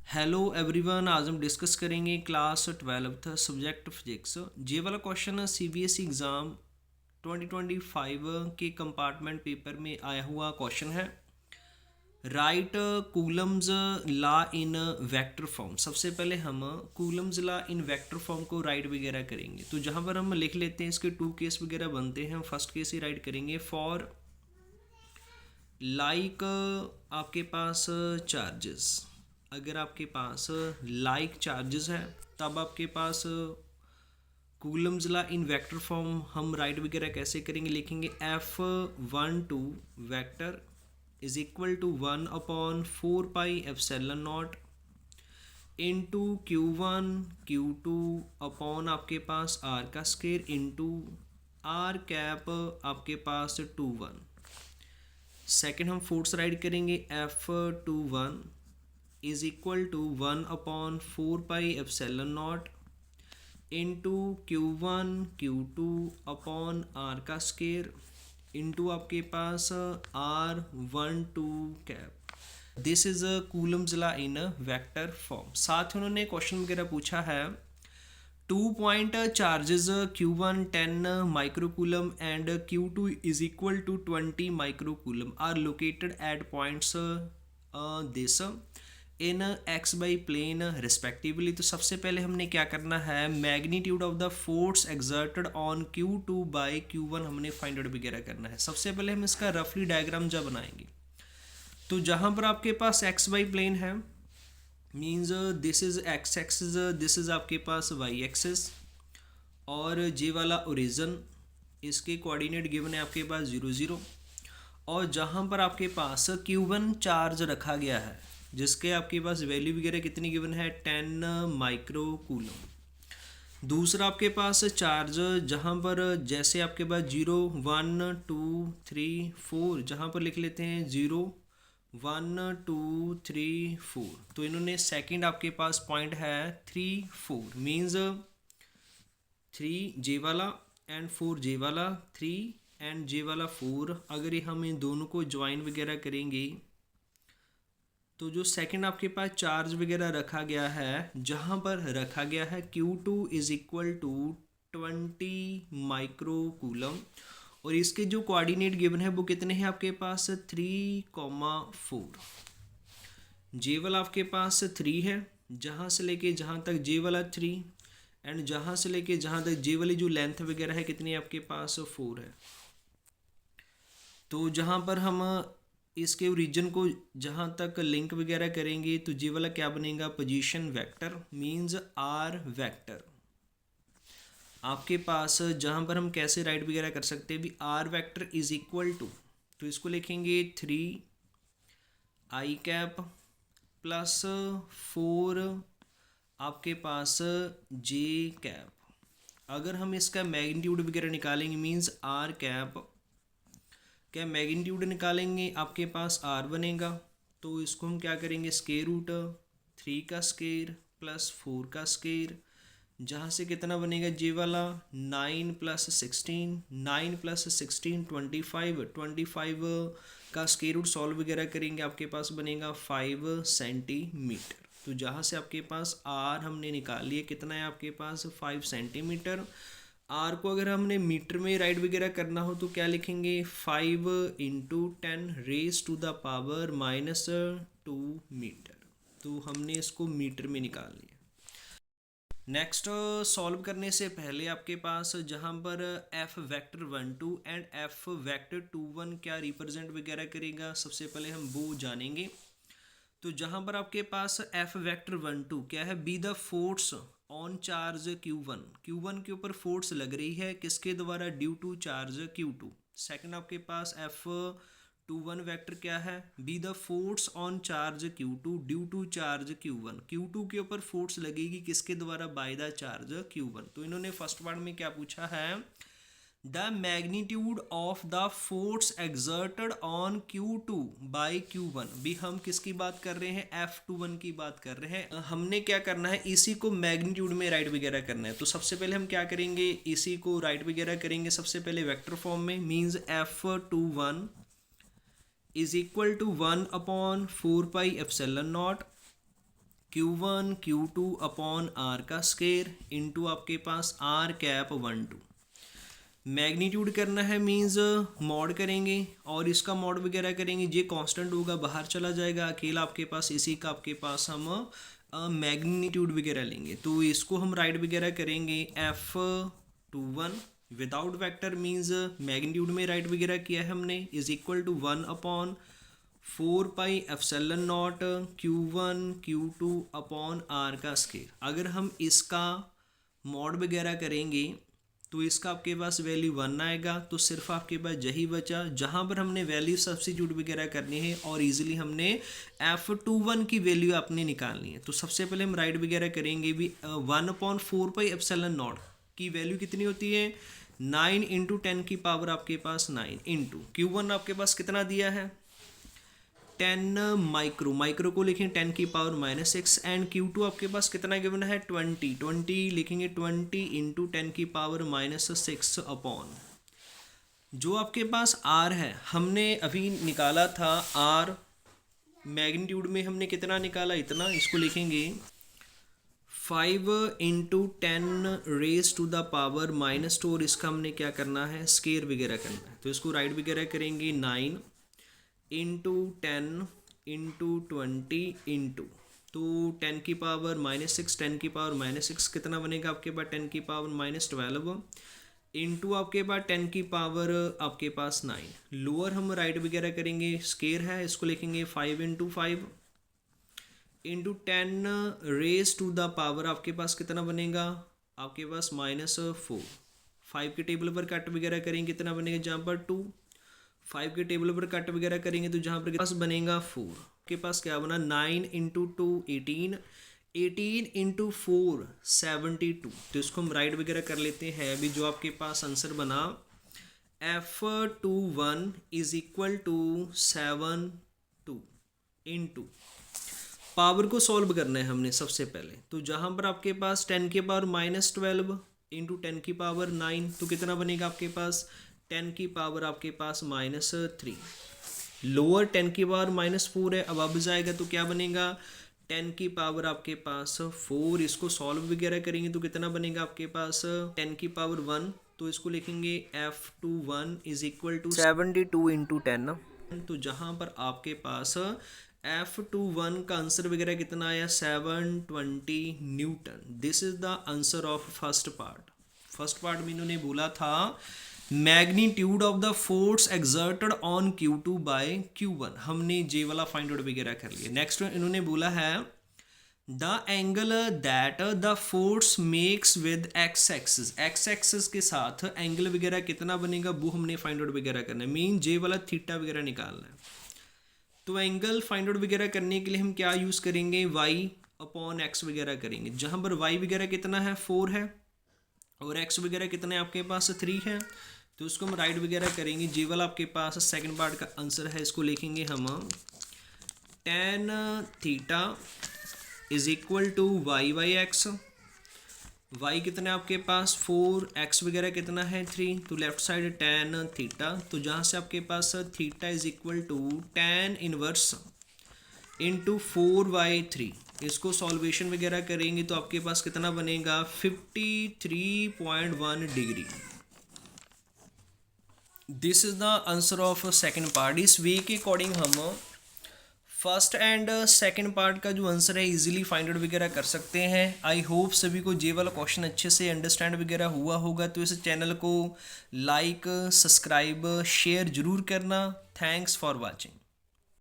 Hello everyone, आज हम discuss करेंगे क्लास 12th सब्जेक्ट फिजिक्स। ये वाला क्वेश्चन सीबीएसई एग्ज़ाम 2025 के कंपार्टमेंट पेपर में आया हुआ क्वेश्चन है। Right Coulomb's law in vector form. सबसे पहले हम Coulomb's law in vector form को राइट वगैरह करेंगे। तो जहाँ पर हम लिख लेते हैं, इसके टू केस वगैरह बनते हैं। फर्स्ट केस ही राइट करेंगे। फॉर लाइक आपके पास चार्जेस, अगर आपके पास लाइक चार्जेस है तब आपके पास Coulomb's law in vector form हम राइट वगैरह कैसे करेंगे, लिखेंगे F12 vector is equal to 1/4 pi epsilon not into Q1 Q2 upon आपके पास R का स्क्वायर इंटू R कैप आपके पास 2 1। सेकेंड हम फोर्स राइट करेंगे। F21 is equal to 1/4 pi epsilon not into Q1 Q2 upon R का square into आपके पास R12 cap. This is a Coulomb's law in a vector form. साथ ही उन्होंने क्वेश्चन वगैरह पूछा है 2 point charges Q1 10 microcoulomb and Q2 is equal to 20 microcoulomb are located at points this in x by plane respectively. तो सबसे पहले हमने क्या करना है, magnitude of the force exerted on Q2 by Q1 हमने फाइंड आउट वगैरह करना है। सबसे पहले हम इसका रफली डायग्राम जब बनाएंगे तो जहाँ पर आपके पास एक्स बाई प्लेन है means this is x axis, this is आपके पास वाई एक्सिस और जे वाला ओरिजन, इसके कोऑर्डिनेट गिवन है आपके पास 0 0। और जहाँ पर आपके पास Q1 चार्ज रखा गया है जिसके आपके पास वैल्यू वगैरह कितनी गिवन है 10 माइक्रोकूलम। दूसरा आपके पास चार्ज जहाँ पर जैसे आपके पास 0 1 2 3 4, जहाँ पर लिख लेते हैं 0 1 2 3 4। तो इन्होंने सेकंड आपके पास पॉइंट है 3 4 मीन्स 3 जे वाला एंड 4 जे वाला, 3 एंड जे वाला 4। अगर ये हम इन दोनों को ज्वाइन वगैरह करेंगे तो जो सेकंड आपके पास चार्ज वगैरह रखा गया है, जहाँ पर रखा गया है Q2 is equal to 20 microcoulomb और इसके जो कोऑर्डिनेट गिवन है वो कितने हैं आपके पास 3,4। जे वाला आपके पास 3 है, जहाँ से लेके जहाँ तक जे वाला 3 एंड जहाँ से लेके जहाँ तक जे वाली जो लेंथ वगैरह है कितनी आपके पास 4 है। तो जहाँ पर हम इसके ओरिजिन को जहाँ तक लिंक वगैरह करेंगे तो जे वाला क्या बनेगा, position vector means r vector. आपके पास जहाँ पर हम कैसे राइट वगैरह कर सकते हैं भी, r vector is equal to, तो इसको लिखेंगे 3 i कैप प्लस 4 आपके पास जे कैप। अगर हम इसका मैग्नीट्यूड वगैरह निकालेंगे मींस आर कैप, क्या मैग्नीट्यूड निकालेंगे आपके पास आर बनेगा। तो इसको हम क्या करेंगे, स्क्वायर रूट 3 का स्क्वायर प्लस 4 का स्क्वायर, जहाँ से कितना बनेगा जे वाला 9 प्लस 16, 9 प्लस 16 25, 25 का स्क्वायर रूट सॉल्व वगैरह करेंगे आपके पास बनेगा 5 सेंटीमीटर। तो जहाँ से आपके पास आर हमने निकाल लिया कितना है आपके पास 5 सेंटीमीटर। आर को अगर हमने मीटर में राइट वगैरह करना हो तो क्या लिखेंगे 5 into 10 raise to the power -2 metre. तो हमने इसको मीटर में निकाल लिया। नेक्स्ट सॉल्व करने से पहले आपके पास जहाँ पर F vector 12 and F vector 21 क्या रिप्रेजेंट वगैरह करेगा, सबसे पहले हम वो जानेंगे। तो जहाँ पर आपके पास एफ वेक्टर 12 क्या है, be the force on charge Q1, Q1 के ऊपर फोर्स लग रही है किसके द्वारा, due to charge Q2। Second आपके पास F21 वेक्टर क्या है, be the force on charge Q2 due to charge Q1, Q2 के ऊपर फोर्स लगेगी किसके द्वारा, बाय द चार्ज Q1। तो इन्होंने फर्स्ट पार्ट में क्या पूछा है, the magnitude of the force exerted on Q2 by Q1। भी हम किसकी बात कर रहे हैं, F21 की बात कर रहे हैं। हमने क्या करना है, इसी को मैग्नीट्यूड में राइट वगैरह करना है। तो सबसे पहले हम क्या करेंगे, इसी को राइट वगैरह करेंगे सबसे पहले वेक्टर फॉर्म में means F21 is equal to 1/4 pi epsilon naught Q1 Q2 upon r का स्केयर इंटू आपके पास आर कैप 1 2। मैग्नीट्यूड करना है मीन्स मॉड करेंगे और इसका मॉड वगैरह करेंगे, ये कांस्टेंट होगा बाहर चला जाएगा, अकेला आपके पास इसी का आपके पास हम मैग्नीट्यूड वगैरह लेंगे। तो इसको हम राइट वगैरह करेंगे F21 without vector means magnitude में राइट वगैरह किया है हमने, is equal to 1 upon 4 pi epsilon naught Q1 Q2 upon r का स्केयर। अगर हम इसका मॉड वगैरह करेंगे तो इसका आपके पास वैल्यू 1 आएगा, तो सिर्फ आपके पास यही बचा जहाँ पर हमने वैल्यू सब्स्टिट्यूट वगैरह करनी है और इजीली हमने F21 की वैल्यू आपने निकालनी है। तो सबसे पहले हम राइट वगैरह करेंगे भी 1/4 पाई एप्सिलॉन नॉट की वैल्यू कितनी होती है 9 इंटू 10 की पावर आपके पास 9 इंटू Q1 आपके पास कितना दिया है 10 माइक्रो को लिखेंगे 10 की पावर -6 एंड Q2 आपके पास कितना गिवन है 20 लिखेंगे 20 इंटू 10 की पावर -6 अपॉन जो आपके पास R है हमने अभी निकाला था R मैग्नीट्यूड में हमने कितना निकाला इतना, इसको लिखेंगे 5 into 10 raise to the power -2 और इसका हमने क्या करना है स्केयर वगैरह करना है। तो इसको राइट वगैरह करेंगे 9 इंटू 10 इंटू 20 इंटू तो 10 की पावर -6 10 की पावर -6 कितना बनेगा आपके पास 10 की पावर -12 इंटू आपके पास 10 की पावर आपके पास 9। लोअर हम राइट वगैरह करेंगे स्केयर है, इसको लिखेंगे 5 into 5 into 10 raise to the power आपके पास कितना बनेगा आपके पास -4। 5 के टेबल पर कट वगैरह करेंगे कितना बनेगा जहाँ पर 2, 5 के टेबल पर कट वगैरह करेंगे तो जहाँ पर पास बनेगा 4 के पास क्या बना 9 इंटू 2 18 18 इंटू 4 72। तो इसको हम राइट वगैरह कर लेते हैं। अभी जो आपके पास आंसर बना F21 is equal to 72 into power को सॉल्व करना है हमने सबसे पहले। तो जहाँ पर आपके पास 10 के पावर -12 इंटू 10 की पावर 9 तो कितना बनेगा आपके पास 10 की पावर आपके पास -3। लोअर 10 की पावर -4 है, अब जाएगा तो क्या बनेगा 10 की पावर आपके पास 4। इसको सॉल्व वगैरह करेंगे तो कितना बनेगा आपके पास 10 की पावर 1। तो इसको लिखेंगे F21 is equal to 72 into 10। तो जहाँ पर आपके पास F21 का आंसर वगैरह कितना आया 720 newton. This is the answer of first part. First part में इन्होंने बोला था magnitude of the force exerted on Q2 by Q1, हमने जे वाला फाइंड आउट वगैरह कर लिया। नेक्स्ट इन्होंने बोला है the angle that the force makes with x axis के साथ एंगल वगैरह कितना बनेगा वो हमने फाइंड आउट वगैरह करना है, मीन जे वाला थीटा वगैरह निकालना है। तो एंगल फाइंड आउट वगैरह करने के लिए हम क्या यूज़ करेंगे y अपॉन एक्स वगैरह करेंगे, जहाँ पर y वगैरह कितना है 4 है और x वगैरह कितना है आपके पास 3 है। तो उसको हम राइट वगैरह करेंगे। जी वाला आपके पास सेकंड पार्ट का आंसर है, इसको लिखेंगे हम tan theta is equal to y by x. y कितना है आपके पास 4, x वगैरह कितना है 3, तो लेफ्ट साइड tan थीटा, तो जहाँ से आपके पास theta is equal to tan inverse into 4/3। इसको सॉल्वेशन वगैरह करेंगे तो आपके पास कितना बनेगा 53.1 degree. This is the answer of second part. इस वे के अकॉर्डिंग हम फर्स्ट एंड सेकंड पार्ट का जो आंसर है इजीली फाइंड आउट वगैरह कर सकते हैं। आई होप सभी को जे वाला क्वेश्चन अच्छे से अंडरस्टैंड वगैरह हुआ होगा। तो इस चैनल को लाइक सब्सक्राइब शेयर जरूर करना। Thanks for watching.